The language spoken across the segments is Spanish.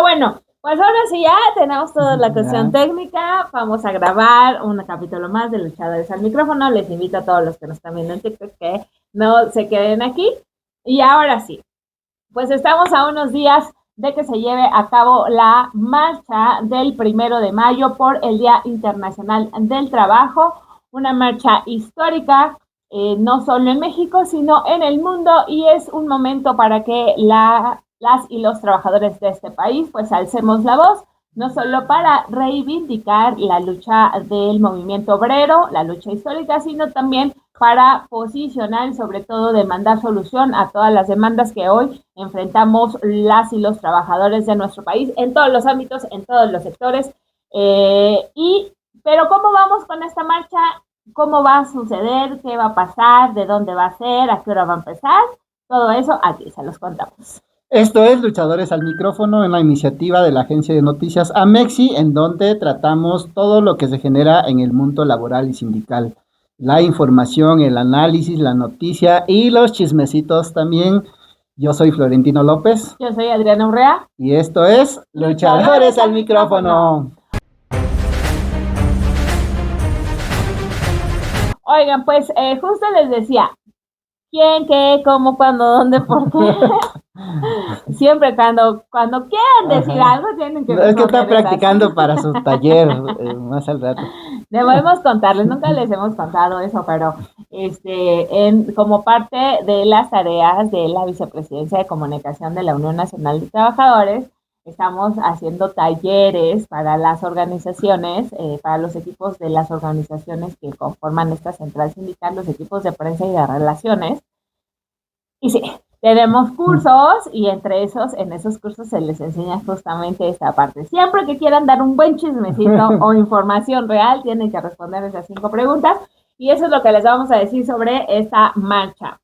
Bueno, pues ahora sí ya tenemos toda la cuestión técnica. Vamos a grabar un capítulo más de Luchadores al Micrófono. Les invito a todos los que nos están viendo en TikTok que no se queden aquí. Y ahora sí, pues estamos a unos días de que se lleve a cabo la marcha del 1 de mayo por el Día Internacional del Trabajo, una marcha histórica, no solo en México, sino en el mundo, y es un momento para que las y los trabajadores de este país pues alcemos la voz, no solo para reivindicar la lucha del movimiento obrero, la lucha histórica, sino también para posicionar y sobre todo demandar solución a todas las demandas que hoy enfrentamos las y los trabajadores de nuestro país en todos los ámbitos, en todos los sectores. Pero ¿cómo vamos con esta marcha? ¿Cómo va a suceder? ¿Qué va a pasar? ¿De dónde va a ser? ¿A qué hora va a empezar? Todo eso aquí se los contamos. Esto es Luchadores al Micrófono, en la iniciativa de la agencia de noticias Amexi, en donde tratamos todo lo que se genera en el mundo laboral y sindical. La información, el análisis, la noticia y los chismecitos también. Yo soy Florentino López. Yo soy Adriana Urrea. Y esto es Luchadores al Micrófono. Oigan, pues justo les decía, ¿quién, qué, cómo, cuándo, dónde, por qué? Siempre cuando quieran decir algo tienen que... Es que está practicando para su taller más al rato. Debemos contarles, nunca les hemos contado eso, pero como parte de las tareas de la Vicepresidencia de Comunicación de la Unión Nacional de Trabajadores, estamos haciendo talleres para las organizaciones, para los equipos de las organizaciones que conforman esta central sindical, los equipos de prensa y de relaciones. Y sí, tenemos cursos y en esos cursos se les enseña justamente esta parte. Siempre que quieran dar un buen chismecito o información real, tienen que responder esas 5 preguntas. Y eso es lo que les vamos a decir sobre esta marcha.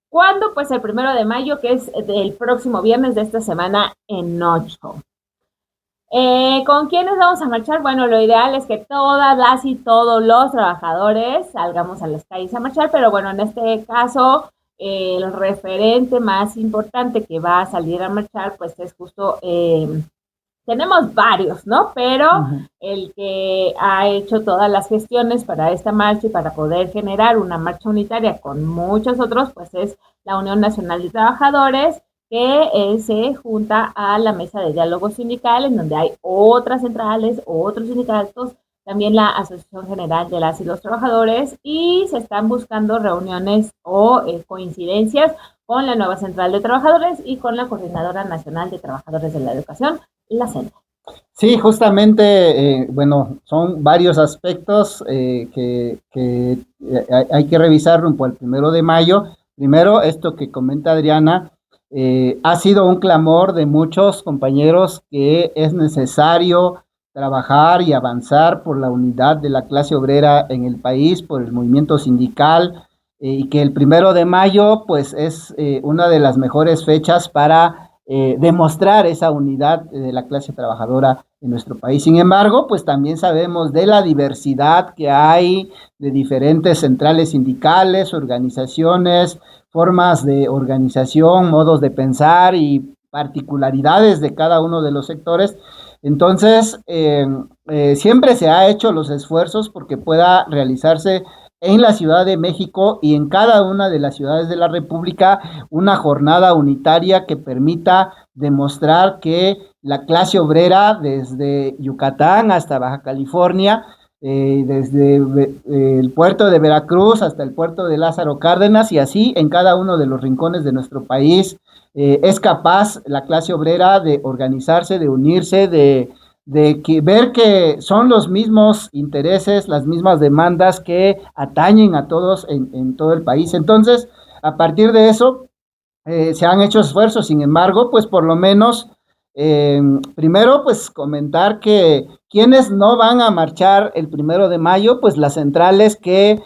¿Cuándo? Pues el 1 de mayo, que es el próximo viernes de esta semana en 8. ¿Con quiénes vamos a marchar? Bueno, lo ideal es que todas las y todos los trabajadores salgamos a las calles a marchar, pero bueno, en este caso el referente más importante que va a salir a marchar pues es justo, tenemos varios, ¿no? Pero el que ha hecho todas las gestiones para esta marcha y para poder generar una marcha unitaria con muchos otros, pues es la Unión Nacional de Trabajadores, que se junta a la mesa de diálogo sindical, en donde hay otras centrales, otros sindicatos, también la Asociación General de las y los Trabajadores, y se están buscando reuniones o coincidencias con la nueva Central de Trabajadores y con la Coordinadora Nacional de Trabajadores de la Educación, la CENTE. Sí, justamente, bueno, son varios aspectos que hay que revisar rumbo al 1 de mayo. Primero, esto que comenta Adriana, ha sido un clamor de muchos compañeros que es necesario trabajar y avanzar por la unidad de la clase obrera en el país, por el movimiento sindical, y que el 1 de mayo pues es una de las mejores fechas para demostrar esa unidad de la clase trabajadora en nuestro país. Sin embargo, pues también sabemos de la diversidad que hay de diferentes centrales sindicales, organizaciones, formas de organización, modos de pensar y particularidades de cada uno de los sectores. Entonces, siempre se ha hecho los esfuerzos porque pueda realizarse en la Ciudad de México y en cada una de las ciudades de la República una jornada unitaria que permita demostrar que la clase obrera desde Yucatán hasta Baja California, desde el puerto de Veracruz hasta el puerto de Lázaro Cárdenas y así en cada uno de los rincones de nuestro país, es capaz la clase obrera de organizarse, de unirse, de ver que son los mismos intereses, las mismas demandas que atañen a todos en todo el país. Entonces, a partir de eso, se han hecho esfuerzos. Sin embargo, pues por lo menos, primero, pues comentar que quienes no van a marchar el 1 de mayo, pues las centrales que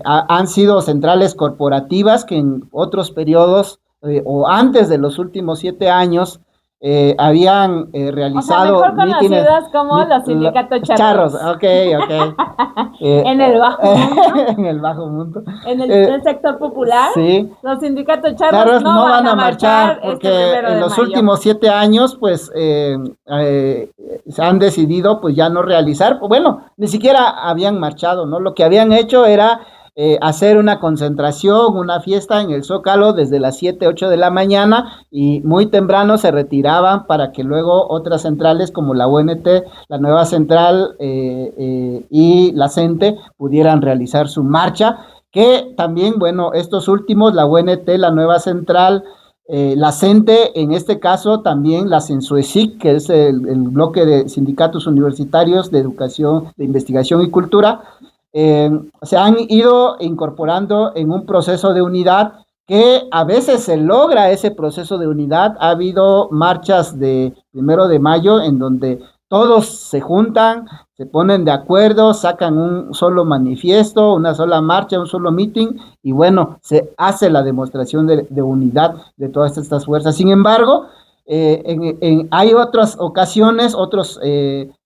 han sido centrales corporativas que en otros periodos o antes de los últimos 7 años habían realizado mejor mítines, conocidos como los sindicatos charros. Ok. En el bajo mundo. En el bajo mundo. En el sector popular, sí. Los sindicatos charros Charros no van a marchar porque este 1 en de los mayo. últimos 7 años, pues, se han decidido, pues, ya no realizar, bueno, ni siquiera habían marchado, ¿no? Lo que habían hecho era hacer una concentración, una fiesta en el Zócalo desde las 7, 8 de la mañana y muy temprano se retiraban para que luego otras centrales como la UNT, la Nueva Central y la CENTE pudieran realizar su marcha, que también, bueno, estos últimos, la UNT, la Nueva Central, la CENTE, en este caso también la CENSUESIC, que es el bloque de sindicatos universitarios de educación, de investigación y cultura, se han ido incorporando en un proceso de unidad que a veces se logra ese proceso de unidad. Ha habido marchas de 1 de mayo en donde todos se juntan, se ponen de acuerdo, sacan un solo manifiesto, una sola marcha, un solo meeting, y bueno, se hace la demostración de unidad de todas estas fuerzas. Sin embargo, hay otras ocasiones, otras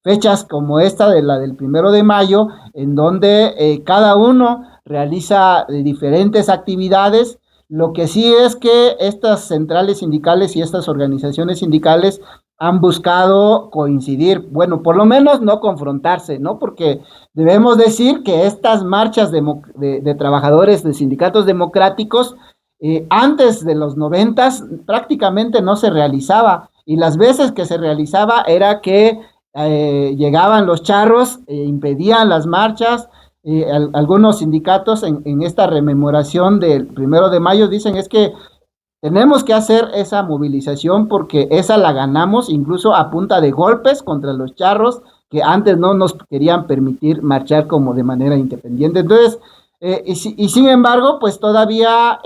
fechas como esta de la del 1 de mayo, en donde cada uno realiza diferentes actividades. Lo que sí es que estas centrales sindicales y estas organizaciones sindicales han buscado coincidir, bueno, por lo menos no confrontarse, ¿no? Porque debemos decir que estas marchas de trabajadores de sindicatos democráticos antes de los 90 prácticamente no se realizaba, y las veces que se realizaba era que llegaban los charros, impedían las marchas. Algunos sindicatos en esta rememoración del 1 de mayo dicen es que tenemos que hacer esa movilización porque esa la ganamos incluso a punta de golpes contra los charros que antes no nos querían permitir marchar como de manera independiente. Entonces, y sin embargo, pues todavía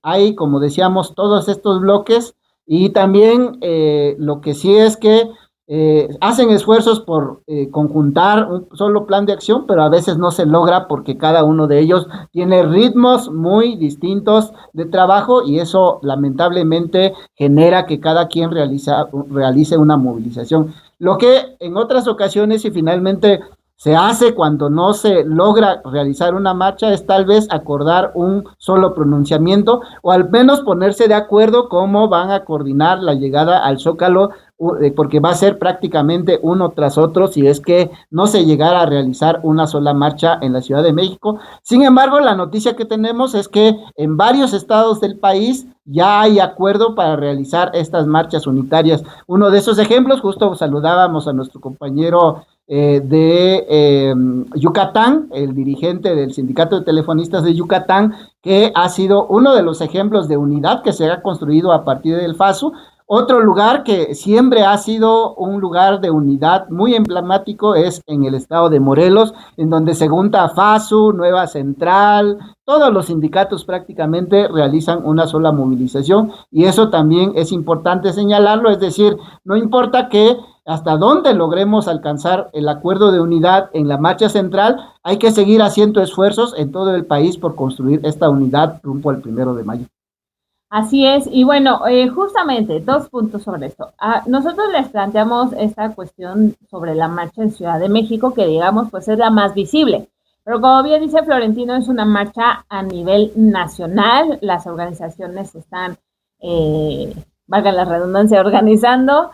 hay, como decíamos, todos estos bloques, y también lo que sí es que hacen esfuerzos por conjuntar un solo plan de acción, pero a veces no se logra porque cada uno de ellos tiene ritmos muy distintos de trabajo, y eso lamentablemente genera que cada quien realice una movilización. Lo que en otras ocasiones, y finalmente se hace cuando no se logra realizar una marcha, es tal vez acordar un solo pronunciamiento o al menos ponerse de acuerdo cómo van a coordinar la llegada al Zócalo, porque va a ser prácticamente uno tras otro si es que no se llegara a realizar una sola marcha en la Ciudad de México. Sin embargo, la noticia que tenemos es que en varios estados del país ya hay acuerdo para realizar estas marchas unitarias. Uno de esos ejemplos, justo saludábamos a nuestro compañero Yucatán, el dirigente del Sindicato de Telefonistas de Yucatán, que ha sido uno de los ejemplos de unidad que se ha construido a partir del FASU. Otro lugar que siempre ha sido un lugar de unidad muy emblemático es en el estado de Morelos, en donde se junta FASU, Nueva Central, todos los sindicatos prácticamente realizan una sola movilización, y eso también es importante señalarlo, es decir, no importa que hasta dónde logremos alcanzar el acuerdo de unidad en la marcha central, hay que seguir haciendo esfuerzos en todo el país por construir esta unidad rumbo al 1 de mayo. Así es, y bueno, justamente 2 puntos sobre esto. Nosotros les planteamos esta cuestión sobre la marcha en Ciudad de México, que digamos pues es la más visible, pero como bien dice Florentino, es una marcha a nivel nacional. Las organizaciones están, valga la redundancia, organizando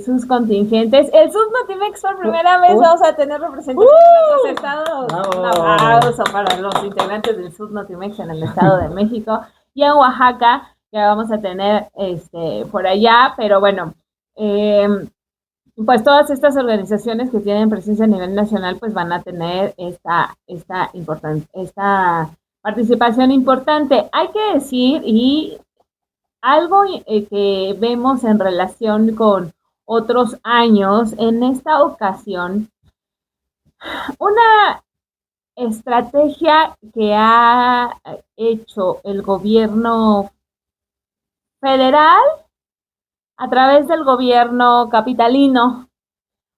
sus contingentes. El Subnotimex por primera vez vamos a tener representación en otros estados. Bravo. Un aplauso para los integrantes del Subnotimex en el Estado de México y en Oaxaca, que vamos a tener por allá, pero bueno, pues todas estas organizaciones que tienen presencia a nivel nacional pues van a tener esta participación importante. Hay que decir, y algo que vemos en relación con otros años, en esta ocasión, una estrategia que ha hecho el gobierno federal a través del gobierno capitalino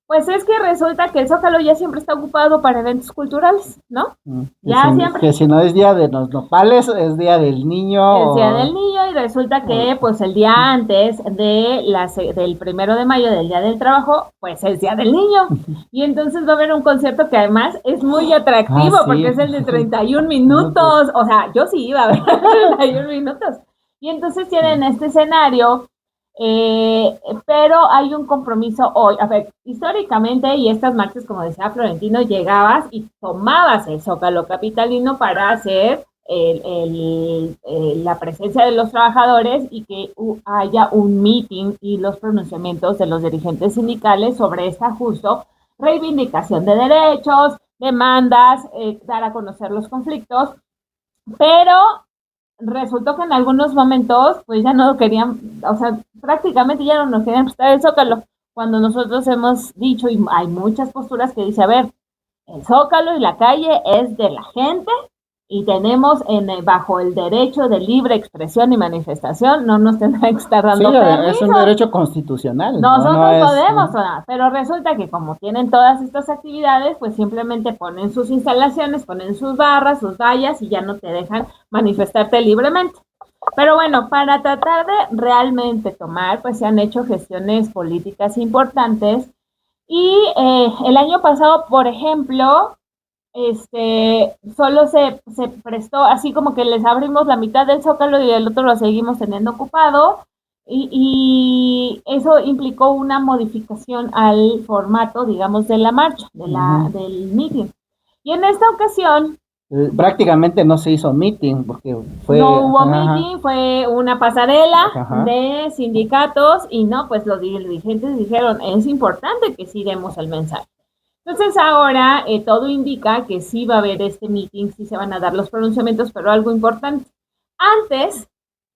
Pues es que resulta que el Zócalo ya siempre está ocupado para eventos culturales, ¿no? Ya siempre. Que si no es día de los nopales, es día del niño. Es Día del Niño y resulta que pues el día antes del 1 de mayo, del Día del Trabajo, pues es Día del Niño. Y entonces va a haber un concierto que además es muy atractivo sí. porque es el de 31 minutos. O sea, yo sí iba a ver 31 minutos. Y entonces tienen este escenario, pero hay un compromiso hoy. A ver, históricamente, y estas marchas, como decía Florentino, llegabas y tomabas el Zócalo capitalino para hacer la presencia de los trabajadores y que haya un meeting y los pronunciamientos de los dirigentes sindicales sobre esta justo reivindicación de derechos, demandas, dar a conocer los conflictos, pero resultó que en algunos momentos pues ya no querían, o sea, prácticamente ya no nos querían prestar el Zócalo, cuando nosotros hemos dicho, y hay muchas posturas que dice, a ver, el Zócalo y la calle es de la gente y tenemos bajo el derecho de libre expresión y manifestación, no nos tendrá que estar dando permiso. Es un derecho constitucional. Nosotros no podemos sonar, pero resulta que como tienen todas estas actividades, pues simplemente ponen sus instalaciones, ponen sus barras, sus vallas y ya no te dejan manifestarte libremente. Pero bueno, para tratar de realmente tomar, pues se han hecho gestiones políticas importantes y el año pasado, por ejemplo, solo se prestó, así como que les abrimos la mitad del Zócalo y el otro lo seguimos teniendo ocupado, y eso implicó una modificación al formato, digamos, de la marcha, del meeting. Y en esta ocasión prácticamente no se hizo meeting porque no hubo meeting, fue una pasarela de sindicatos y no, pues los dirigentes dijeron, es importante que sí demos el mensaje. Entonces ahora todo indica que sí va a haber este meeting, sí se van a dar los pronunciamientos, pero algo importante. Antes,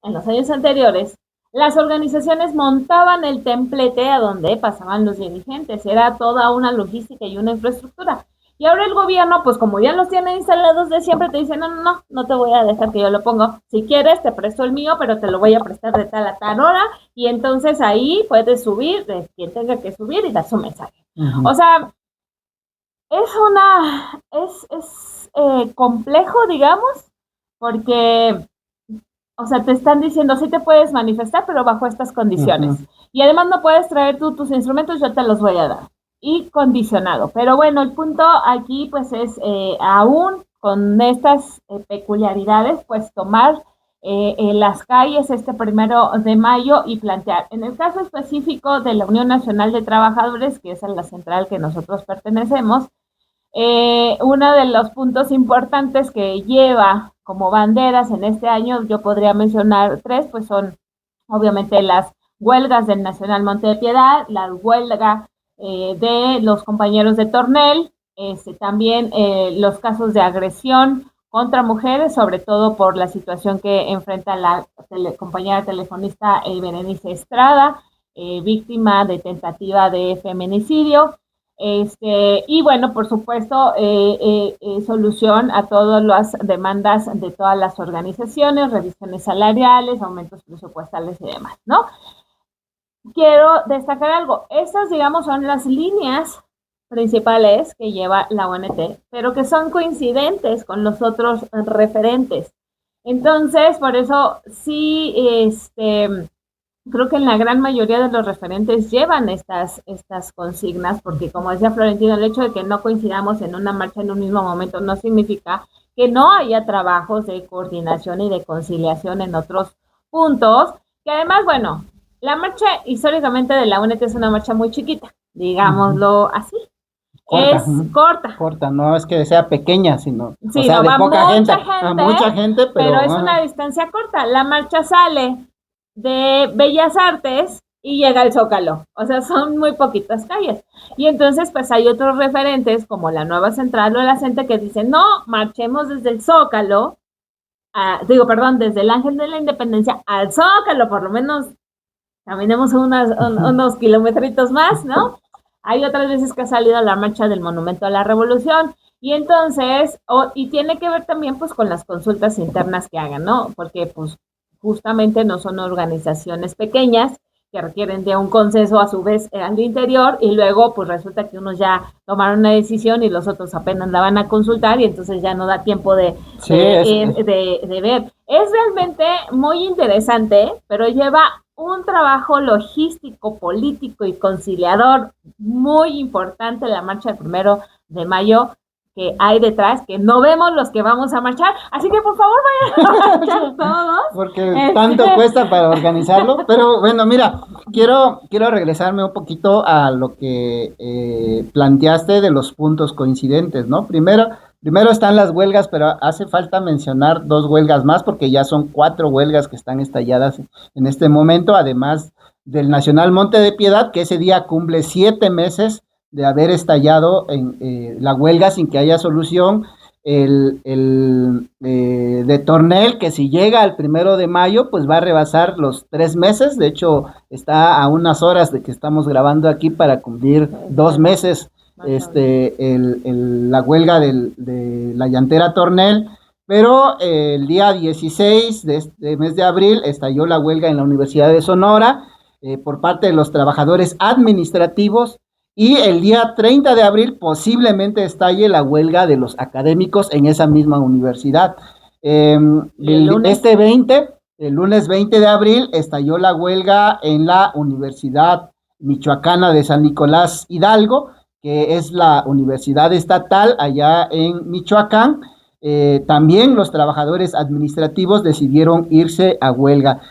en los años anteriores, las organizaciones montaban el templete a donde pasaban los dirigentes. Era toda una logística y una infraestructura. Y ahora el gobierno, pues como ya los tiene instalados de siempre, te dice, no te voy a dejar que yo lo ponga. Si quieres, te presto el mío, pero te lo voy a prestar de tal a tal hora. Y entonces ahí puedes subir, de quien tenga que subir y dar su mensaje. O sea, es complejo, digamos, porque, o sea, te están diciendo, sí te puedes manifestar, pero bajo estas condiciones. Y además no puedes traer tú tus instrumentos, yo te los voy a dar. Y condicionado. Pero bueno, el punto aquí, pues, es aún con estas peculiaridades, pues, tomar en las calles este 1 de mayo y plantear. En el caso específico de la Unión Nacional de Trabajadores, que es a la central que nosotros pertenecemos, uno de los puntos importantes que lleva como banderas en este año, yo podría mencionar 3, pues son obviamente las huelgas del Nacional Monte de Piedad, la huelga de los compañeros de Tornel, también los casos de agresión contra mujeres, sobre todo por la situación que enfrenta la compañera telefonista Berenice Estrada, víctima de tentativa de feminicidio. Y bueno, por supuesto, solución a todas las demandas de todas las organizaciones, revisiones salariales, aumentos presupuestales y demás, ¿no? Quiero destacar algo. Estas, digamos, son las líneas principales que lleva la ONT, pero que son coincidentes con los otros referentes. Entonces, por eso sí, creo que en la gran mayoría de los referentes llevan estas consignas, porque como decía Florentino, el hecho de que no coincidamos en una marcha en un mismo momento no significa que no haya trabajos de coordinación y de conciliación en otros puntos, que además, bueno, la marcha históricamente de la UNET es una marcha muy chiquita, digámoslo así. Corta, es corta. Corta, no es que sea pequeña, sino sí, o sea, no, de va poca gente, mucha gente, pero es una distancia corta. La marcha sale de Bellas Artes y llega al Zócalo. O sea, son muy poquitas calles. Y entonces, pues hay otros referentes como la Nueva Central o la CENTE que dicen, no, marchemos desde el Zócalo, desde el Ángel de la Independencia al Zócalo, por lo menos caminemos unos kilometritos más, ¿no? Hay otras veces que ha salido la marcha del Monumento a la Revolución. Y entonces, y tiene que ver también pues con las consultas internas que hagan, ¿no? Porque pues justamente no son organizaciones pequeñas que requieren de un consenso a su vez al interior, y luego pues resulta que unos ya tomaron una decisión y los otros apenas la van a consultar, y entonces ya no da tiempo de ver. Es realmente muy interesante, pero lleva un trabajo logístico, político y conciliador muy importante la marcha del 1 de mayo que hay detrás, que no vemos los que vamos a marchar, así que por favor vayan a marchar todos. Porque tanto cuesta para organizarlo, pero bueno, mira, quiero regresarme un poquito a lo que planteaste de los puntos coincidentes, ¿no? Primero están las huelgas, pero hace falta mencionar 2 huelgas más, porque ya son 4 huelgas que están estalladas en este momento, además del Nacional Monte de Piedad, que ese día cumple 7 meses de haber estallado en la huelga sin que haya solución, de Tornel, que si llega al 1 de mayo, pues va a rebasar los 3 meses, de hecho está a unas horas de que estamos grabando aquí para cumplir 2 meses, la huelga de la llantera Tornel, pero el día 16 de este mes de abril estalló la huelga en la Universidad de Sonora, por parte de los trabajadores administrativos, y el día 30 de abril posiblemente estalle la huelga de los académicos en esa misma universidad. El lunes 20 de abril estalló la huelga en la Universidad Michoacana de San Nicolás Hidalgo, que es la universidad estatal allá en Michoacán. También los trabajadores administrativos decidieron irse a huelga.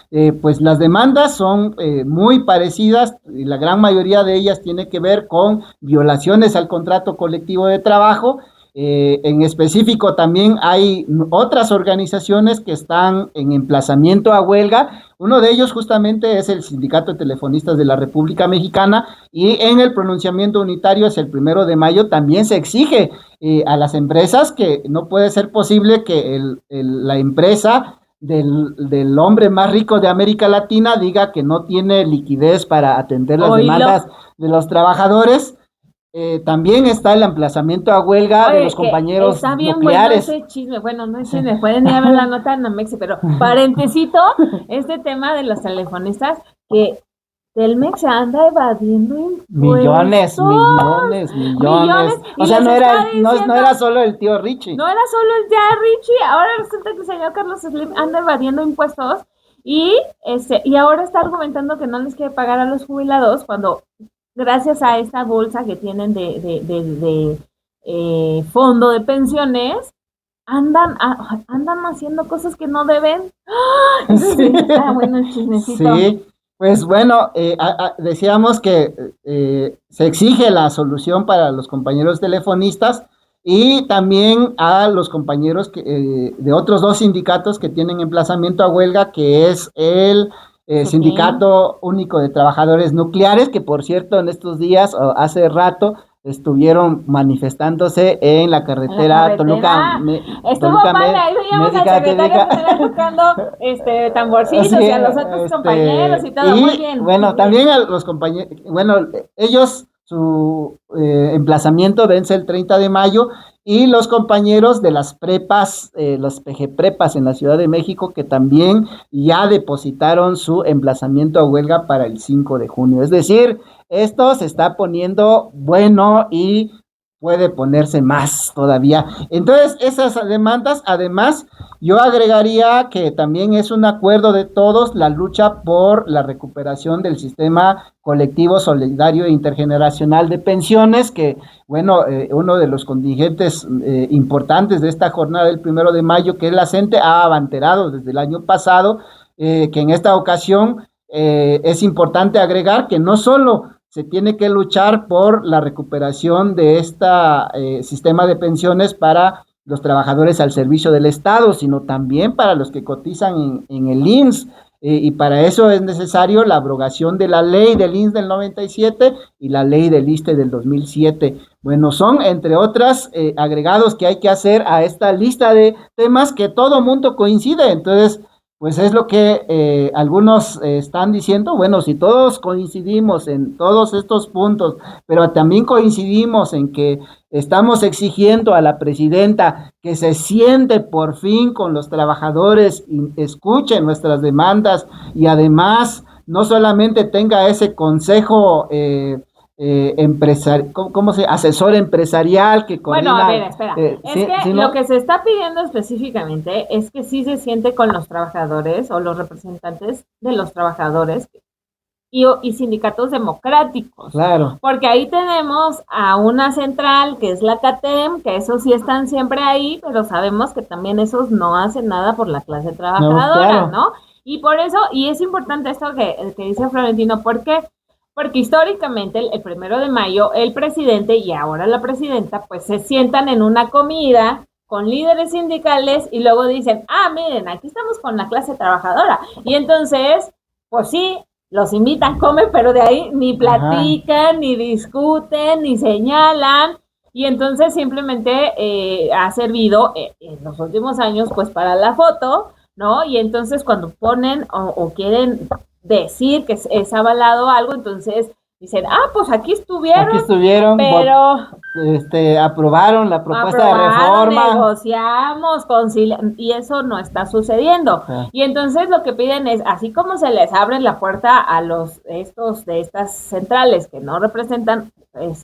Pues las demandas son muy parecidas, y la gran mayoría de ellas tiene que ver con violaciones al contrato colectivo de trabajo. En específico, también hay otras organizaciones que están en emplazamiento a huelga. Uno de ellos justamente es el Sindicato de Telefonistas de la República Mexicana, y en el pronunciamiento unitario hacia el 1 de mayo también se exige a las empresas que no puede ser posible que la empresa del hombre más rico de América Latina diga que no tiene liquidez para atender las demandas de los trabajadores. También está el emplazamiento a huelga de los compañeros está bien nucleares. Bueno ese chisme, bueno, no es chisme, pueden ir a ver la nota en Nomex, pero parentesito, este tema de los telefonistas, que Telmex anda evadiendo millones. O sea, no era solo el tío Richie. No era solo el tío Richie, ahora resulta que el señor Carlos Slim anda evadiendo impuestos, y ahora está argumentando que no les quiere pagar a los jubilados, cuando gracias a esta bolsa que tienen de fondo de pensiones, andan haciendo cosas que no deben. Sí, está bueno el chismecito. Sí, pues bueno, decíamos que se exige la solución para los compañeros telefonistas, y también a los compañeros de otros 2 sindicatos que tienen emplazamiento a huelga, que es el Sindicato Único de Trabajadores Nucleares, que por cierto en estos días, hace rato, estuvieron manifestándose en la carretera Toluca. Estuvo padre, ahí veíamos al secretario general tocando tamborcitos, y a los otros compañeros y todo, muy bien. Bueno, también a los compañeros, ellos, su emplazamiento vence el 30 de mayo, y los compañeros de las prepas, los PG-prepas en la Ciudad de México, que también ya depositaron su emplazamiento a huelga para el 5 de junio. Es decir, esto se está poniendo bueno y puede ponerse más todavía. Entonces, esas demandas, además, yo agregaría que también es un acuerdo de todos la lucha por la recuperación del sistema colectivo solidario e intergeneracional de pensiones, que, bueno, uno de los contingentes importantes de esta jornada del 1 de mayo, que es la CENTE, ha abanderado desde el año pasado, que en esta ocasión es importante agregar que no solo se tiene que luchar por la recuperación de este sistema de pensiones para los trabajadores al servicio del Estado, sino también para los que cotizan en el IMSS, y para eso es necesario la abrogación de la ley del IMSS del 97 y la ley del ISSSTE del 2007. Bueno, son entre otras agregados que hay que hacer a esta lista de temas que todo mundo coincide. Entonces, pues es lo que algunos están diciendo. Bueno, si todos coincidimos en todos estos puntos, pero también coincidimos en que estamos exigiendo a la presidenta que se siente por fin con los trabajadores y escuche nuestras demandas, y además no solamente tenga ese consejo asesor empresarial que Bueno, coordina. a ver, espera. Es que ¿sí, lo no? que se está pidiendo específicamente es que sí se siente con los trabajadores o los representantes de los trabajadores y sindicatos democráticos. Claro. Porque ahí tenemos a una central que es la CATEM, que esos sí están siempre ahí, pero sabemos que también esos no hacen nada por la clase No, trabajadora, claro. ¿no? Y por eso, y es importante esto que dice Florentino, ¿por qué? Porque históricamente el 1 de mayo el presidente y ahora la presidenta pues se sientan en una comida con líderes sindicales y luego dicen, miren, aquí estamos con la clase trabajadora. Y entonces, pues sí, los invitan, comen, pero de ahí ni platican, ni discuten, ni señalan. Y entonces simplemente ha servido en los últimos años pues para la foto, ¿no? Y entonces cuando ponen o quieren decir que es avalado algo, entonces dicen, pues aquí estuvieron, pero aprobaron la propuesta de reforma. Negociamos, y eso no está sucediendo. Y entonces lo que piden es, así como se les abre la puerta a de estas centrales que no representan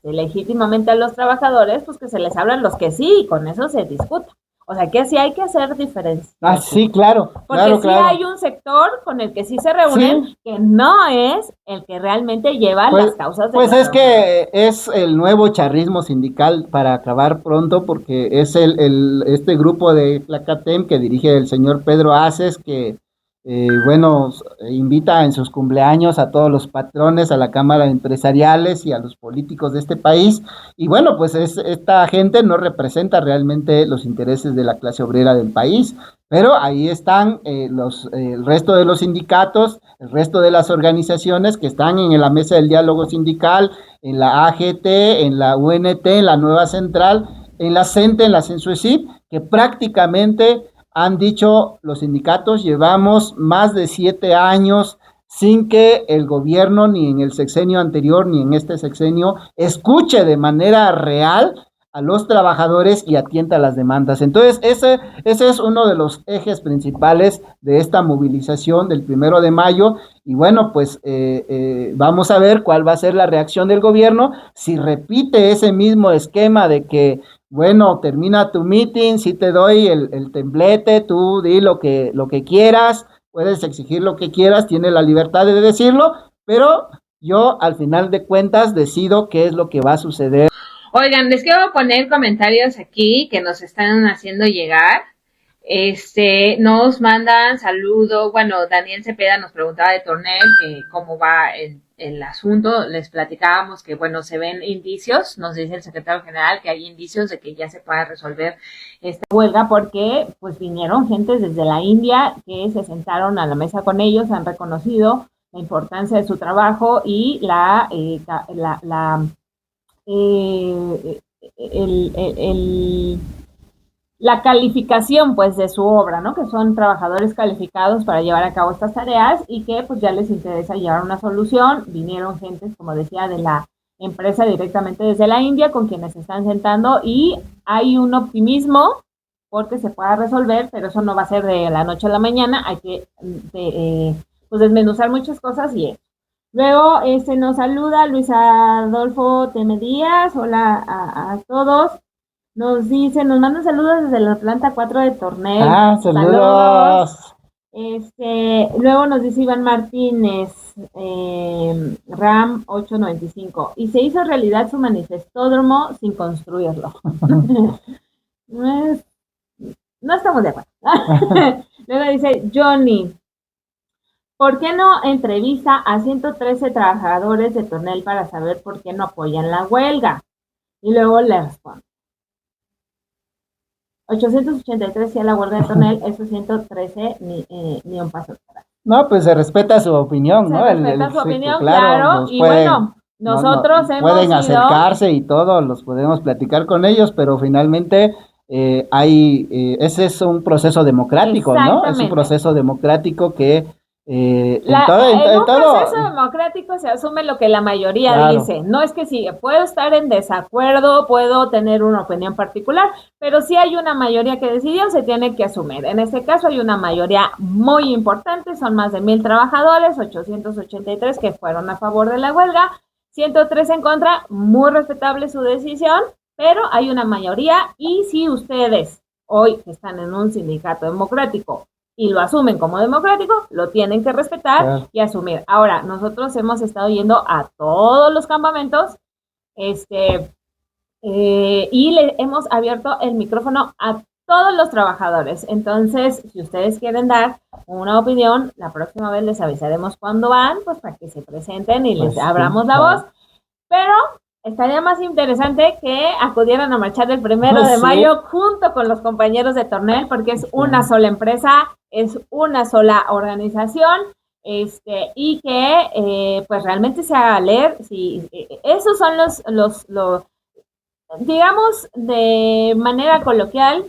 legítimamente a los trabajadores, pues que se les abran los que sí, y con eso se discuta. O sea que sí hay que hacer diferencia. Sí, claro. Porque sí hay un sector con el que sí se reúnen, que no es el que realmente lleva las causas de pues es que es el nuevo charrismo sindical para acabar pronto, porque es este grupo de la CATEM que dirige el señor Pedro Aces, que invita en sus cumpleaños a todos los patrones, a la Cámara de Empresariales y a los políticos de este país. Y bueno, pues esta gente no representa realmente los intereses de la clase obrera del país, pero ahí están el resto de los sindicatos, el resto de las organizaciones que están en la mesa del diálogo sindical, en la AGT, en la UNT, en la Nueva Central, en la CENTE, en la CENSUECIP, que prácticamente han dicho los sindicatos, llevamos más de 7 años sin que el gobierno, ni en el sexenio anterior, ni en este sexenio, escuche de manera real a los trabajadores y atienda las demandas. Entonces, ese es uno de los ejes principales de esta movilización del 1 de mayo. Y bueno, pues vamos a ver cuál va a ser la reacción del gobierno, si repite ese mismo esquema de que bueno, termina tu meeting, si te doy el templete, tú di lo que quieras, puedes exigir lo que quieras, tienes la libertad de decirlo, pero yo al final de cuentas decido qué es lo que va a suceder. Oigan, les quiero poner comentarios aquí que nos están haciendo llegar. Nos mandan saludos. Bueno, Daniel Cepeda nos preguntaba de Tornel, que cómo va el asunto. Les platicábamos que, bueno, se ven indicios, nos dice el secretario general que hay indicios de que ya se pueda resolver esta huelga, porque pues vinieron gentes desde la India que se sentaron a la mesa con ellos, han reconocido la importancia de su trabajo y la calificación pues de su obra, ¿no? Que son trabajadores calificados para llevar a cabo estas tareas y que pues ya les interesa llevar una solución. Vinieron gentes, como decía, de la empresa directamente desde la India con quienes se están sentando y hay un optimismo porque se pueda resolver, pero eso no va a ser de la noche a la mañana, hay que pues desmenuzar muchas cosas y eso. Luego nos saluda Luis Adolfo Teme Díaz, hola a todos. Nos mandan saludos desde la planta 4 de Tornel. Saludos. Luego nos dice Iván Martínez, RAM 895, y se hizo realidad su manifestódromo sin construirlo. No estamos de acuerdo. Luego dice Johnny, ¿por qué no entrevista a 113 trabajadores de Tornel para saber por qué no apoyan la huelga? Y luego le responde. 883 sí a la huelga de Tornel, esos 113 ni un paso atrás. No, pues se respeta su opinión, ¿no? Se respeta su opinión, claro, y bueno, nosotros pueden acercarse y todo, los podemos platicar con ellos, pero finalmente ese es un proceso democrático, ¿no? Es un proceso democrático que En un proceso democrático se asume lo que la mayoría dice. No es que sí, puedo estar en desacuerdo, puedo tener una opinión particular, pero si hay una mayoría que decidió, se tiene que asumir. En este caso hay una mayoría muy importante, son más de 1,000 trabajadores, 883 que fueron a favor de la huelga, 103 en contra, muy respetable su decisión, pero hay una mayoría y si ustedes hoy están en un sindicato democrático y lo asumen como democrático, lo tienen que respetar y asumir. Ahora, nosotros hemos estado yendo a todos los campamentos, y le hemos abierto el micrófono a todos los trabajadores. Entonces, si ustedes quieren dar una opinión, la próxima vez les avisaremos cuándo van, pues para que se presenten y les abramos la voz. Pero estaría más interesante que acudieran a marchar el 1 de mayo junto con los compañeros de Tornel, porque es una sola empresa, es una sola organización, y que pues realmente se haga leer. Si esos son los digamos de manera coloquial,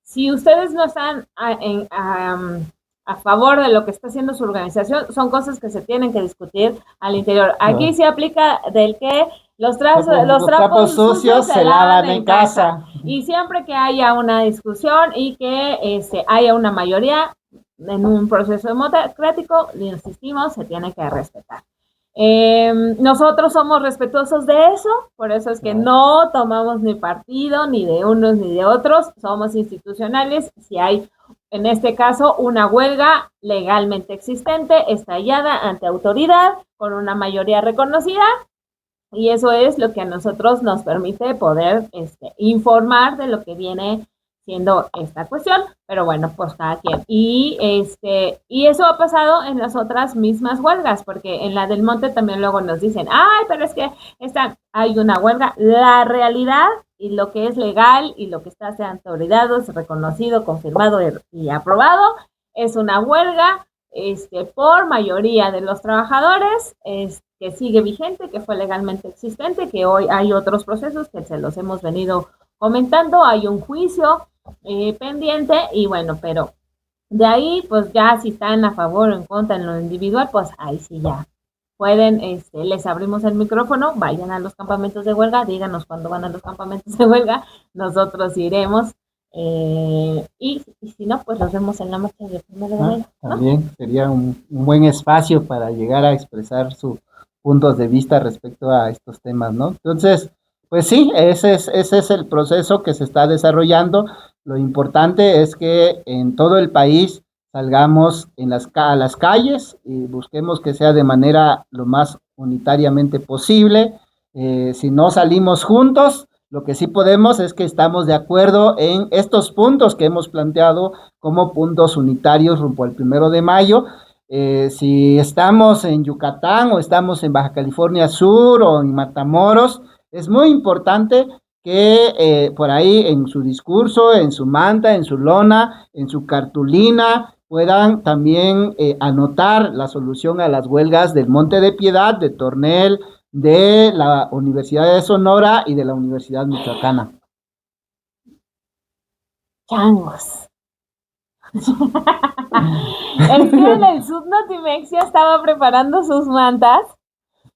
si ustedes no están a favor de lo que está haciendo su organización, son cosas que se tienen que discutir al interior. Aquí se aplica del que los trapos sucios se lavan en casa. Y siempre que haya una discusión y que haya una mayoría en un proceso democrático, le insistimos, se tiene que respetar. Nosotros somos respetuosos de eso, por eso es que no tomamos ni partido, ni de unos ni de otros, somos institucionales. Si hay, en este caso, una huelga legalmente existente, estallada ante autoridad, con una mayoría reconocida, y eso es lo que a nosotros nos permite poder informar de lo que viene siendo esta cuestión, pero bueno, pues cada quien. Y eso ha pasado en las otras mismas huelgas, porque en la del Monte también luego nos dicen, ay, pero es que hay una huelga. La realidad y lo que es legal y lo que está ante autoridades, reconocido, confirmado y aprobado, es una huelga por mayoría de los trabajadores, que sigue vigente, que fue legalmente existente, que hoy hay otros procesos que se los hemos venido comentando, hay un juicio pendiente y bueno, pero de ahí pues ya si están a favor o en contra en lo individual, pues ahí sí ya pueden, les abrimos el micrófono, vayan a los campamentos de huelga, díganos cuándo van a los campamentos de huelga, nosotros iremos, y si no, pues los vemos en la marcha del 1 de mayo, ¿no? También sería un buen espacio para llegar a expresar sus puntos de vista respecto a estos temas, ¿no? Entonces, pues sí, ese es el proceso que se está desarrollando. Lo importante es que en todo el país salgamos a las calles y busquemos que sea de manera lo más unitariamente posible. Si no salimos juntos, lo que sí podemos es que estamos de acuerdo en estos puntos que hemos planteado como puntos unitarios rumbo al 1 de mayo. Si estamos en Yucatán o estamos en Baja California Sur o en Matamoros, es muy importante que por ahí en su discurso, en su manta, en su lona, en su cartulina, puedan también anotar la solución a las huelgas del Monte de Piedad, de Tornel, de la Universidad de Sonora y de la Universidad Michoacana. Changos. Es que en el Subnotimex ya estaba preparando sus mantas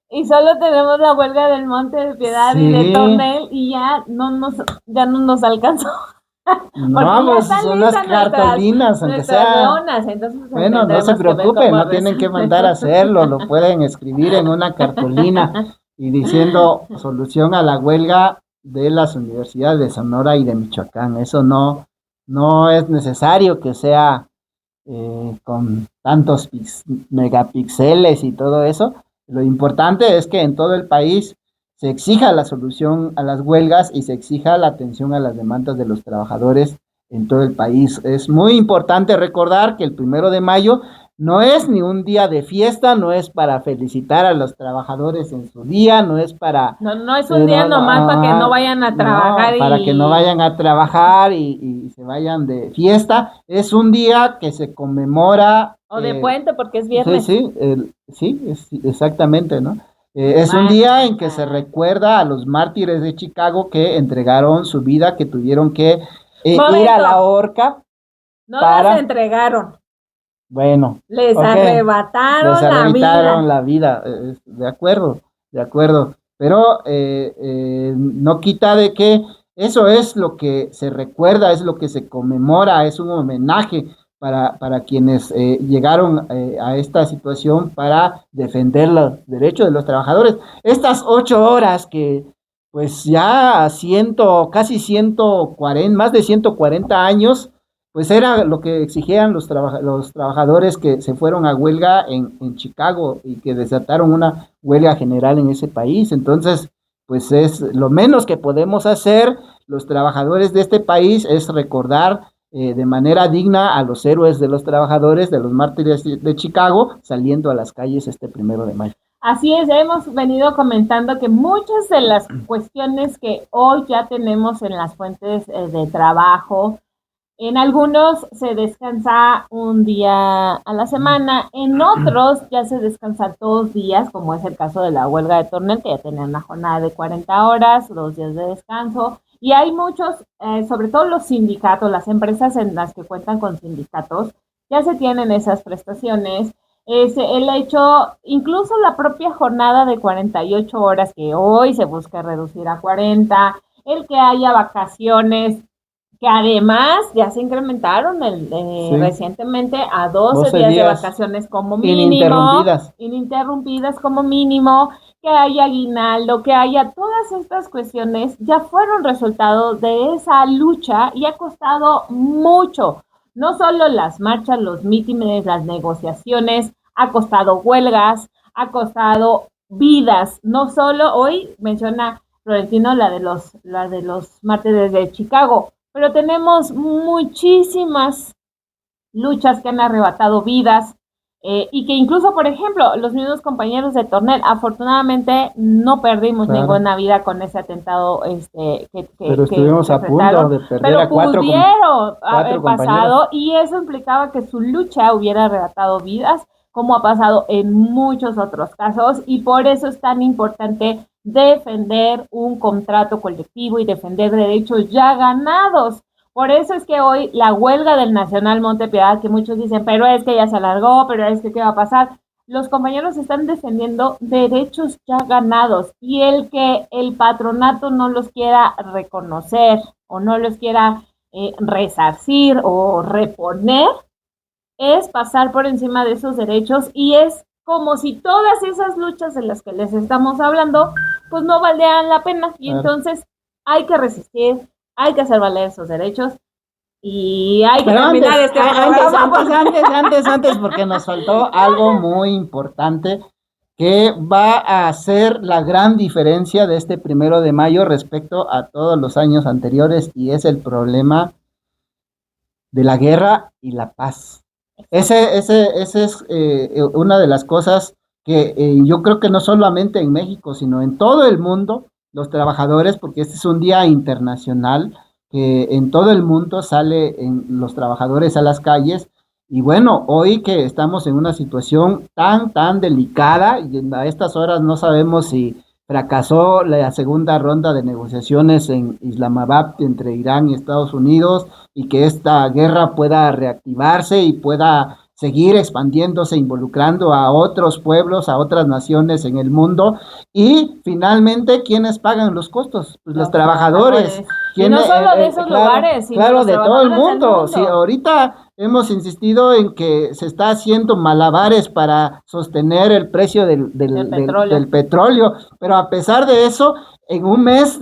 y solo tenemos la huelga del Monte de Piedad y de Tornel y ya no nos alcanzó. No, pues son las cartulinas, aunque sea. Lonas, entonces bueno, no se preocupen, no tienen que mandar a hacerlo, lo pueden escribir en una cartulina y diciendo solución a la huelga de las universidades de Sonora y de Michoacán. Eso no es necesario que sea con tantos megapíxeles y todo eso. Lo importante es que en todo el país se exija la solución a las huelgas y se exija la atención a las demandas de los trabajadores en todo el país. Es muy importante recordar que el 1 de mayo no es ni un día de fiesta, no es para felicitar a los trabajadores en su día, no es para... No es un día nomás para que no vayan a trabajar. Para que no vayan a trabajar y se vayan de fiesta. Es un día que se conmemora... O de puente porque es viernes. Sí, exactamente, ¿no? Es un día en que se recuerda a los mártires de Chicago que entregaron su vida, que tuvieron que ir a la horca. No las entregaron. Bueno, Les ok, arrebataron les la vida. arrebataron la vida, de acuerdo, pero no quita de que eso es lo que se recuerda, es lo que se conmemora, es un homenaje para quienes llegaron a esta situación para defender los derechos de los trabajadores. Estas 8 horas que pues ya casi 140, más de 140 años, pues era lo que exigían los trabajadores que se fueron a huelga en Chicago y que desataron una huelga general en ese país. Entonces, pues es lo menos que podemos hacer los trabajadores de este país es recordar de manera digna a los héroes de los trabajadores, de los mártires de Chicago, saliendo a las calles este 1 de mayo. Así es, hemos venido comentando que muchas de las cuestiones que hoy ya tenemos en las fuentes de trabajo, en algunos se descansa un día a la semana, en otros ya se descansa 2 días, como es el caso de la huelga de Tornel, que ya tenía una jornada de 40 horas, 2 días de descanso. Y hay muchos, sobre todo los sindicatos, las empresas en las que cuentan con sindicatos, ya se tienen esas prestaciones. Es el hecho, incluso la propia jornada de 48 horas que hoy se busca reducir a 40, el que haya vacaciones que además ya se incrementaron Sí, recientemente a 12 12 días de días vacaciones como mínimo, ininterrumpidas. ininterrumpidas como mínimo, que haya aguinaldo, que haya todas estas cuestiones, ya fueron resultado de esa lucha y ha costado mucho. No solo las marchas, los mítines, las negociaciones, ha costado huelgas, ha costado vidas. No solo hoy menciona Florentino la de los mártires de Chicago, pero tenemos muchísimas luchas que han arrebatado vidas y que incluso, por ejemplo, los mismos compañeros de Tornel, afortunadamente no perdimos Claro. ninguna vida con ese atentado Pero estuvimos a punto de perder pero a pudieron cuatro haber compañeros. pasado y eso implicaba que su lucha hubiera arrebatado vidas, como ha pasado en muchos otros casos, y por eso es tan importante defender un contrato colectivo y defender derechos ya ganados. Por eso es que hoy la huelga del Nacional Montepiedad, que muchos dicen, pero es que ya se alargó, pero es que ¿qué va a pasar? Los compañeros están defendiendo derechos ya ganados y el que el patronato no los quiera reconocer o no los quiera resarcir o reponer, es pasar por encima de esos derechos y es como si todas esas luchas de las que les estamos hablando, pues no valdrían la pena. Y Claro. entonces hay que resistir, hay que hacer valer esos derechos y hay que Pero terminar este programa. antes, porque nos faltó algo muy importante que va a hacer la gran diferencia de este 1 de mayo respecto a todos los años anteriores, y es el problema de la guerra y la paz. Ese es una de las cosas que yo creo que no solamente en México, sino en todo el mundo, los trabajadores, porque este es un día internacional, que en todo el mundo salen los trabajadores a las calles. Y bueno, hoy que estamos en una situación tan delicada, y a estas horas no sabemos si fracasó la segunda ronda de negociaciones en Islamabad entre Irán y Estados Unidos, y que esta guerra pueda reactivarse y pueda seguir expandiéndose, involucrando a otros pueblos, a otras naciones en el mundo. Y finalmente, ¿quiénes pagan los costos? Pues los trabajadores. Y no solo de esos lugares, sino claro, los de todo el trabajadores del mundo. Sí, mundo. ahorita hemos insistido en que se está haciendo malabares para sostener el precio del petróleo, pero a pesar de eso, en un mes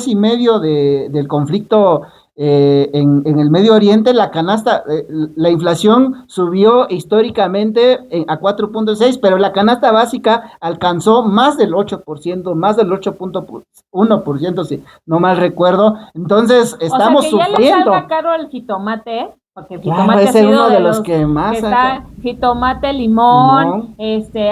y medio del conflicto en el Medio Oriente, la inflación subió históricamente a 4.6, pero la canasta básica alcanzó más del 8%, más del 8.1%, si no mal recuerdo. Entonces, estamos o sea, que sufriendo. Ya le salga caro el jitomate, porque el jitomate Claro, ha ese es sido uno de los que más que está jitomate, limón,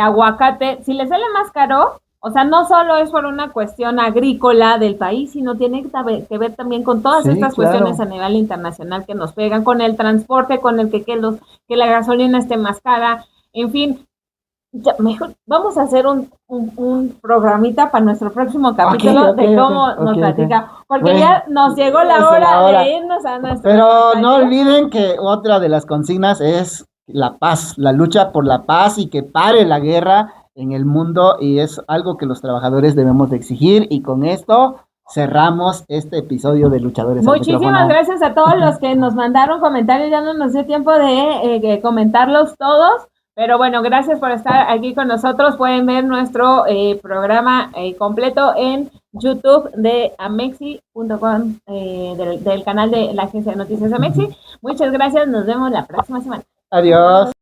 aguacate. Si le sale más caro, o sea, no solo es por una cuestión agrícola del país, sino tiene que ver también con todas estas cuestiones a nivel internacional que nos pegan, con el transporte, con el que la gasolina esté más cara, en fin. Ya, mejor vamos a hacer un programita para nuestro próximo capítulo de cómo nos platica, porque bueno, ya nos llegó la hora de irnos a nuestro. Pero no olviden que otra de las consignas es la paz, la lucha por la paz y que pare la guerra en el mundo, y es algo que los trabajadores debemos de exigir. Y con esto cerramos este episodio de Luchadores al Muchísimas Micrófono. gracias a todos los que nos mandaron comentarios, ya no nos dio tiempo de comentarlos todos, pero bueno, gracias por estar aquí con nosotros. Pueden ver nuestro programa completo en YouTube de amexi.com, del canal de la agencia de noticias Amexi. Muchas gracias, nos vemos la próxima semana. Adiós.